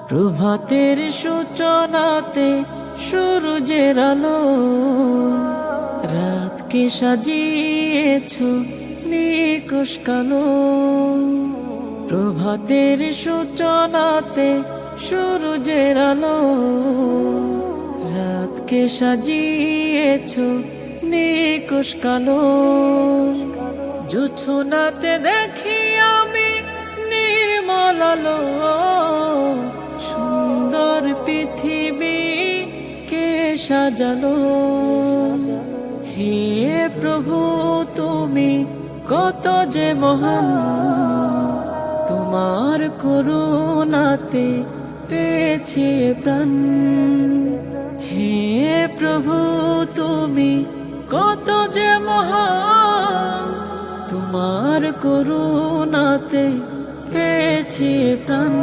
প্রভাতের সূচনাতে সূরজের আলো, রাতকে সাজিয়েছ নিকুশ কালো। প্রভাতের সূচনাতে সূরজের আলো, রাতকে সাজিয়েছ নিকুশ কালো। জোছনাতে দেখি আমি নির্মল আলো, সুন্দর পৃথিবী কে সাজালো। হে প্রভু তুমি কত যে মহান, তোমার করুণাতে পেয়েছি প্রাণ। হে প্রভু তুমি কত যে মহান, তোমার করুণাতে পেয়েছি প্রাণ।